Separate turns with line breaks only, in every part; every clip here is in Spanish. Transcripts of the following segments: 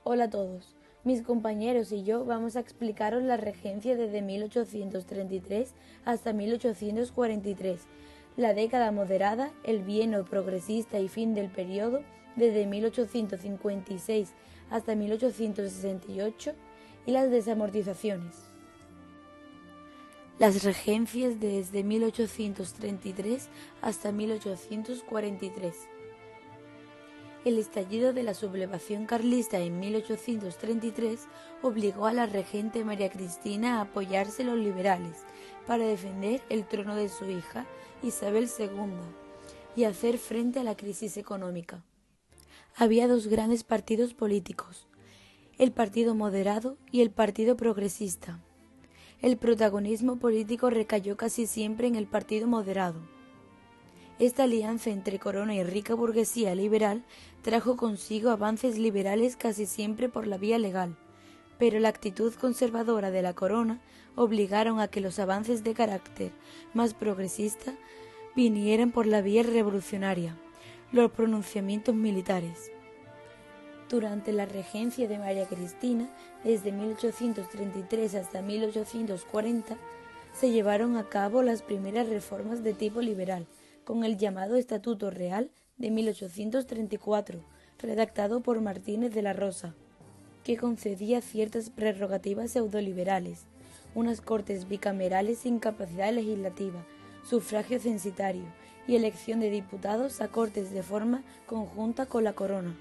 Hola a todos. Mis compañeros y yo vamos a explicaros la regencia desde 1833 hasta 1843, la década moderada, el bienio progresista y fin del periodo desde 1856 hasta 1868 y las desamortizaciones. Las regencias desde 1833 hasta 1843. El estallido de la sublevación carlista en 1833 obligó a la regente María Cristina a apoyarse en los liberales para defender el trono de su hija Isabel II y hacer frente a la crisis económica. Había dos grandes partidos políticos, el Partido Moderado y el Partido Progresista. El protagonismo político recayó casi siempre en el Partido Moderado. Esta alianza entre corona y rica burguesía liberal trajo consigo avances liberales casi siempre por la vía legal, pero la actitud conservadora de la corona obligaron a que los avances de carácter más progresista vinieran por la vía revolucionaria, los pronunciamientos militares. Durante la regencia de María Cristina, desde 1833 hasta 1840, se llevaron a cabo las primeras reformas de tipo liberal, con el llamado Estatuto Real de 1834, redactado por Martínez de la Rosa, que concedía ciertas prerrogativas pseudoliberales, unas cortes bicamerales sin capacidad legislativa, sufragio censitario y elección de diputados a cortes de forma conjunta con la corona.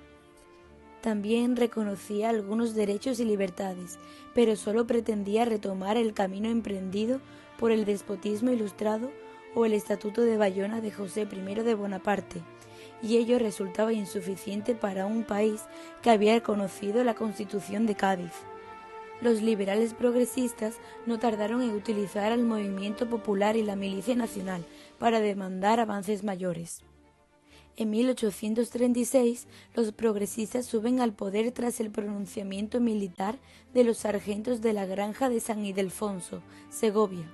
También reconocía algunos derechos y libertades, pero solo pretendía retomar el camino emprendido por el despotismo ilustrado o el Estatuto de Bayona de José I de Bonaparte, y ello resultaba insuficiente para un país que había reconocido la Constitución de Cádiz. Los liberales progresistas no tardaron en utilizar al movimiento popular y la milicia nacional para demandar avances mayores. En 1836, los progresistas suben al poder tras el pronunciamiento militar de los sargentos de la granja de San Ildefonso, Segovia.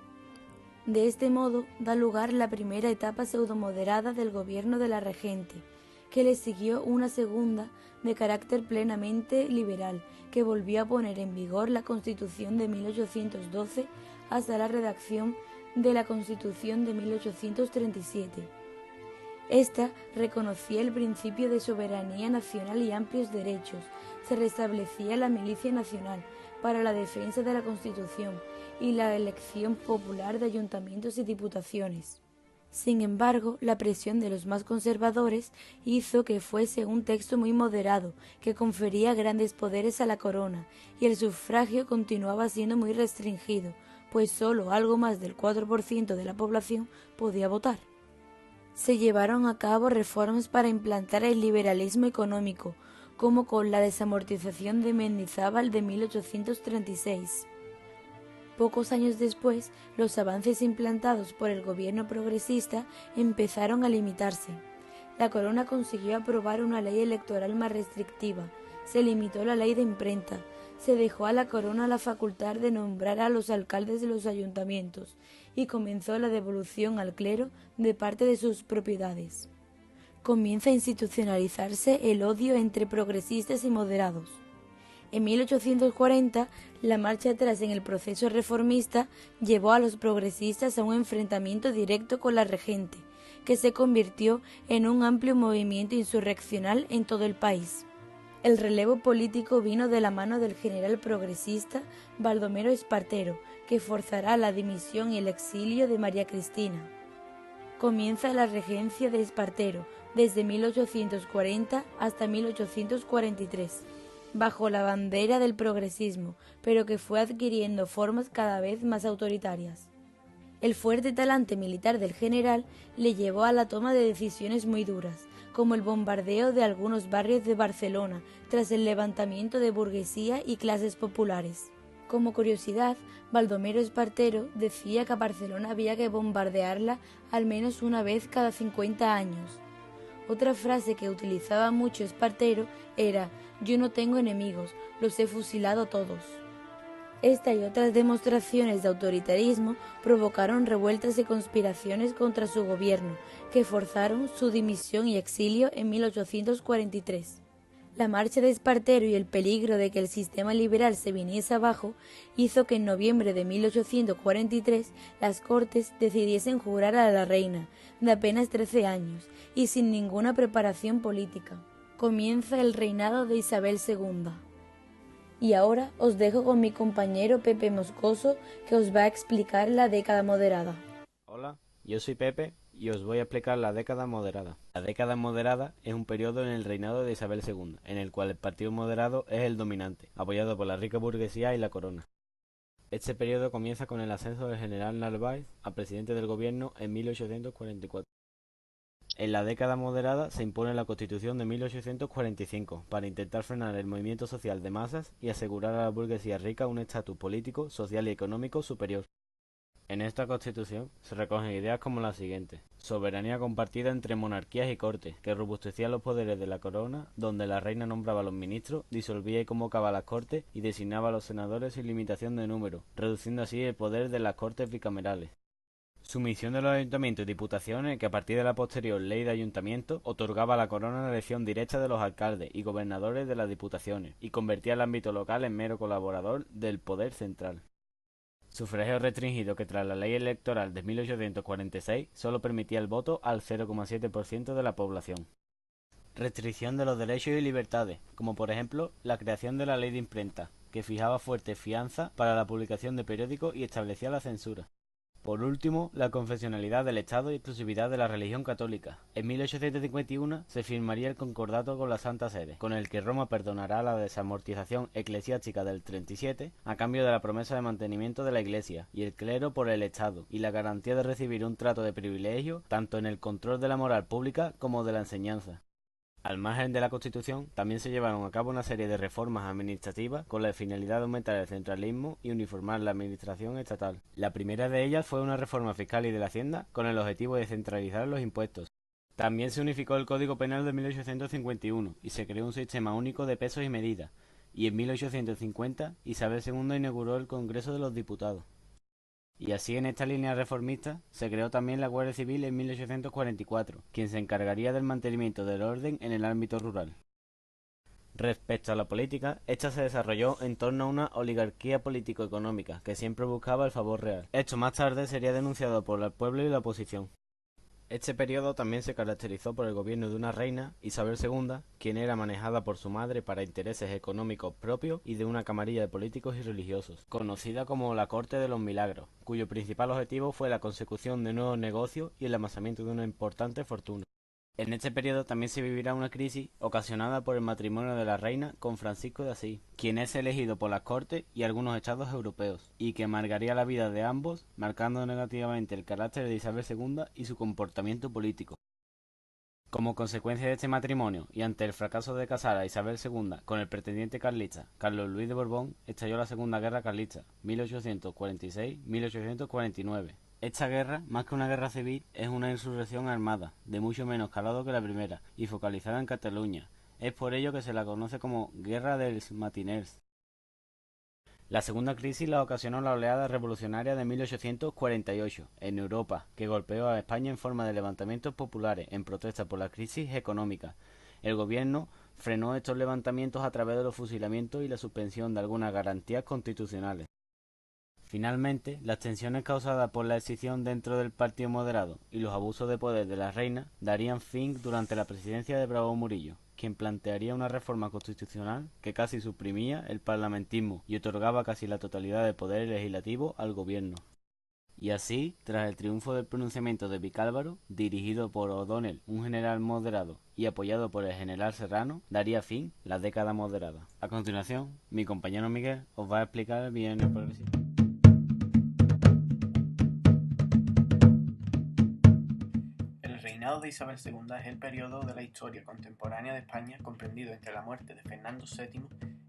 De este modo, da lugar la primera etapa pseudomoderada del gobierno de la regente, que le siguió una segunda de carácter plenamente liberal, que volvió a poner en vigor la Constitución de 1812 hasta la redacción de la Constitución de 1837. Esta reconocía el principio de soberanía nacional y amplios derechos. Se restablecía la milicia nacional para la defensa de la Constitución y la elección popular de ayuntamientos y diputaciones. Sin embargo, la presión de los más conservadores hizo que fuese un texto muy moderado, que confería grandes poderes a la corona, y el sufragio continuaba siendo muy restringido, pues solo algo más del 4% de la población podía votar. Se llevaron a cabo reformas para implantar el liberalismo económico, como con la desamortización de Mendizábal de 1836. Pocos años después, los avances implantados por el gobierno progresista empezaron a limitarse. La corona consiguió aprobar una ley electoral más restrictiva, se limitó la ley de imprenta, se dejó a la corona la facultad de nombrar a los alcaldes de los ayuntamientos y comenzó la devolución al clero de parte de sus propiedades. Comienza a institucionalizarse el odio entre progresistas y moderados. En 1840, la marcha atrás en el proceso reformista llevó a los progresistas a un enfrentamiento directo con la regente, que se convirtió en un amplio movimiento insurreccional en todo el país. El relevo político vino de la mano del general progresista Baldomero Espartero, que forzará la dimisión y el exilio de María Cristina. Comienza la regencia de Espartero desde 1840 hasta 1843, bajo la bandera del progresismo, pero que fue adquiriendo formas cada vez más autoritarias. El fuerte talante militar del general le llevó a la toma de decisiones muy duras, como el bombardeo de algunos barrios de Barcelona tras el levantamiento de burguesía y clases populares. Como curiosidad, Baldomero Espartero decía que a Barcelona había que bombardearla al menos una vez cada 50 años. Otra frase que utilizaba mucho Espartero era: «Yo no tengo enemigos, los he fusilado todos». Esta y otras demostraciones de autoritarismo provocaron revueltas y conspiraciones contra su gobierno, que forzaron su dimisión y exilio en 1843. La marcha de Espartero y el peligro de que el sistema liberal se viniese abajo hizo que en noviembre de 1843 las Cortes decidiesen jurar a la reina, de apenas 13 años, y sin ninguna preparación política. Comienza el reinado de Isabel II. Y ahora os dejo con mi compañero Pepe Moscoso, que os va a explicar la década moderada.
Hola, yo soy Pepe y os voy a explicar la década moderada. La década moderada es un periodo en el reinado de Isabel II, en el cual el partido moderado es el dominante, apoyado por la rica burguesía y la corona. Este periodo comienza con el ascenso del general Narváez a presidente del gobierno en 1844. En la década moderada se impone la Constitución de 1845 para intentar frenar el movimiento social de masas y asegurar a la burguesía rica un estatus político, social y económico superior. En esta Constitución se recogen ideas como las siguientes: soberanía compartida entre monarquías y cortes, que robustecía los poderes de la corona, donde la reina nombraba a los ministros, disolvía y convocaba a las cortes y designaba a los senadores sin limitación de número, reduciendo así el poder de las cortes bicamerales. Sumisión de los ayuntamientos y diputaciones, que a partir de la posterior ley de ayuntamientos otorgaba a la corona la elección directa de los alcaldes y gobernadores de las diputaciones, y convertía el ámbito local en mero colaborador del poder central. Sufragio restringido, que tras la ley electoral de 1846 solo permitía el voto al 0,7% de la población. Restricción de los derechos y libertades, como por ejemplo la creación de la ley de imprenta, que fijaba fuertes fianzas para la publicación de periódicos y establecía la censura. Por último, la confesionalidad del Estado y exclusividad de la religión católica. En 1851 se firmaría el concordato con la Santa Sede, con el que Roma perdonará la desamortización eclesiástica del 37 a cambio de la promesa de mantenimiento de la Iglesia y el clero por el Estado, y la garantía de recibir un trato de privilegio tanto en el control de la moral pública como de la enseñanza. Al margen de la Constitución, también se llevaron a cabo una serie de reformas administrativas con la finalidad de aumentar el centralismo y uniformar la administración estatal. La primera de ellas fue una reforma fiscal y de la Hacienda con el objetivo de centralizar los impuestos. También se unificó el Código Penal de 1851 y se creó un sistema único de pesos y medidas. Y en 1850 Isabel II inauguró el Congreso de los Diputados. Y así, en esta línea reformista, se creó también la Guardia Civil en 1844, quien se encargaría del mantenimiento del orden en el ámbito rural. Respecto a la política, esta se desarrolló en torno a una oligarquía político-económica que siempre buscaba el favor real. Esto más tarde sería denunciado por el pueblo y la oposición. Este periodo también se caracterizó por el gobierno de una reina, Isabel II, quien era manejada por su madre para intereses económicos propios, y de una camarilla de políticos y religiosos, conocida como la Corte de los Milagros, cuyo principal objetivo fue la consecución de nuevos negocios y el amasamiento de una importante fortuna. En este periodo también se vivirá una crisis ocasionada por el matrimonio de la reina con Francisco de Asís, quien es elegido por las Cortes y algunos estados europeos, y que marcaría la vida de ambos, marcando negativamente el carácter de Isabel II y su comportamiento político. Como consecuencia de este matrimonio, y ante el fracaso de casar a Isabel II con el pretendiente carlista Carlos Luis de Borbón, estalló la Segunda Guerra Carlista, 1846-1849. Esta guerra, más que una guerra civil, es una insurrección armada, de mucho menos calado que la primera, y focalizada en Cataluña. Es por ello que se la conoce como Guerra dels Matiners. La segunda crisis la ocasionó la oleada revolucionaria de 1848 en Europa, que golpeó a España en forma de levantamientos populares en protesta por la crisis económica. El gobierno frenó estos levantamientos a través de los fusilamientos y la suspensión de algunas garantías constitucionales. Finalmente, las tensiones causadas por la escisión dentro del partido moderado y los abusos de poder de la reina darían fin durante la presidencia de Bravo Murillo, quien plantearía una reforma constitucional que casi suprimía el parlamentismo y otorgaba casi la totalidad del poder legislativo al gobierno. Y así, tras el triunfo del pronunciamiento de Vicálvaro, dirigido por O'Donnell, un general moderado, y apoyado por el general Serrano, daría fin la década moderada. A continuación, mi compañero Miguel os va a explicar el bienio progresivo.
El reinado de Isabel II es el periodo de la historia contemporánea de España comprendido entre la muerte de Fernando VII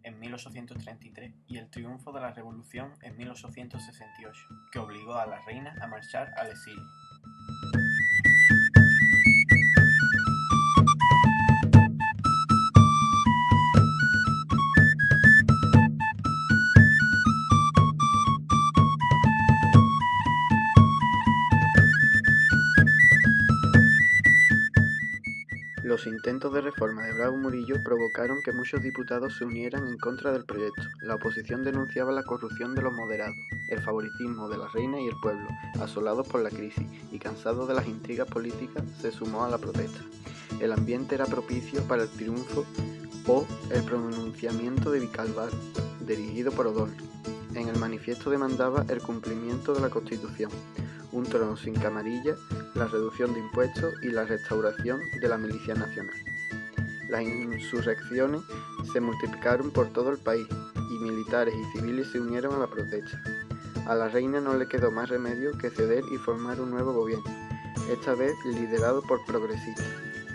en 1833 y el triunfo de la Revolución en 1868, que obligó a la reina a marchar al exilio. Los intentos de reforma de Bravo Murillo provocaron que muchos diputados se unieran en contra del proyecto. La oposición denunciaba la corrupción de los moderados, el favoritismo de la reina y el pueblo, asolados por la crisis y cansados de las intrigas políticas, se sumó a la protesta. El ambiente era propicio para el triunfo o el pronunciamiento de Vicalvaro, dirigido por O'Donnell. En el manifiesto demandaba el cumplimiento de la Constitución, un trono sin camarilla, la reducción de impuestos y la restauración de la milicia nacional. Las insurrecciones se multiplicaron por todo el país y militares y civiles se unieron a la protesta. A la reina no le quedó más remedio que ceder y formar un nuevo gobierno, esta vez liderado por progresistas.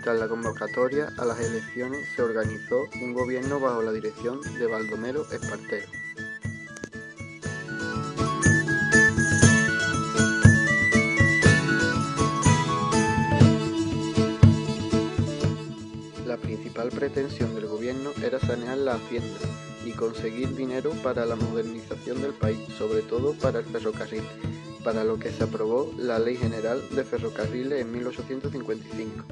Tras la convocatoria a las elecciones se organizó un gobierno bajo la dirección de Baldomero Espartero. La principal pretensión del gobierno era sanear la hacienda y conseguir dinero para la modernización del país, sobre todo para el ferrocarril, para lo que se aprobó la Ley General de Ferrocarriles en 1855.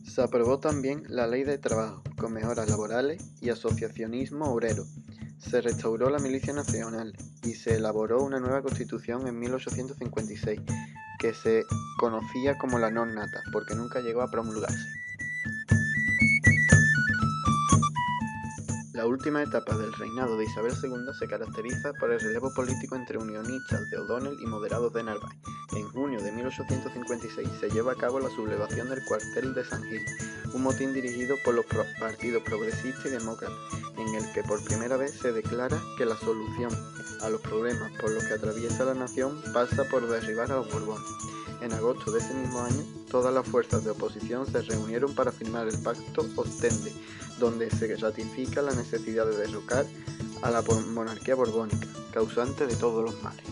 Se aprobó también la Ley de Trabajo, con mejoras laborales y asociacionismo obrero. Se restauró la milicia nacional y se elaboró una nueva constitución en 1856, que se conocía como la non nata, porque nunca llegó a promulgarse. La última etapa del reinado de Isabel II se caracteriza por el relevo político entre unionistas de O'Donnell y moderados de Narváez. En junio de 1856 se lleva a cabo la sublevación del cuartel de San Gil, un motín dirigido por los partidos progresista y demócrata, en el que por primera vez se declara que la solución a los problemas por los que atraviesa la nación pasa por derribar a los Borbones. En agosto de ese mismo año, todas las fuerzas de oposición se reunieron para firmar el Pacto Ostende, donde se ratifica la necesidad de derrocar a la monarquía borbónica, causante de todos los males.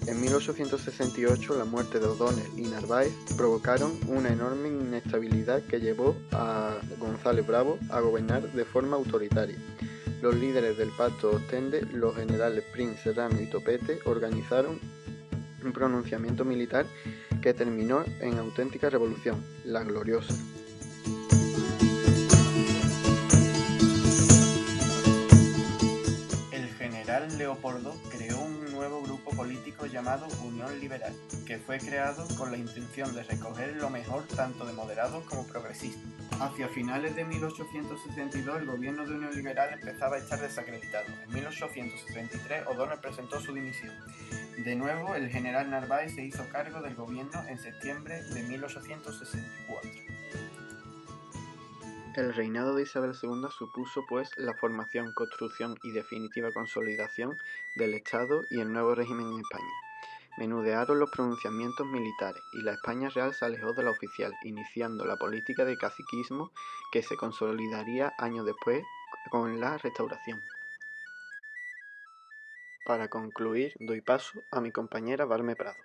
En 1868, la muerte de O'Donnell y Narváez provocaron una enorme inestabilidad que llevó a González Bravo a gobernar de forma autoritaria. Los líderes del Pacto Ostende, los generales Prim, Serrano y Topete, organizaron un pronunciamiento militar que terminó en auténtica revolución, la Gloriosa. El general Leopoldo creó un nuevo grupo político llamado Unión Liberal, que fue creado con la intención de recoger lo mejor tanto de moderados como progresistas. Hacia finales de 1862 el gobierno de Unión Liberal empezaba a estar desacreditado. En 1863 O'Donnell presentó su dimisión. De nuevo, el general Narváez se hizo cargo del gobierno en septiembre de 1864. El reinado de Isabel II supuso, pues, la formación, construcción y definitiva consolidación del Estado y el nuevo régimen en España. Menudearon los pronunciamientos militares y la España real se alejó de la oficial, iniciando la política de caciquismo que se consolidaría años después con la Restauración. Para concluir, doy paso a mi compañera Barme Prado.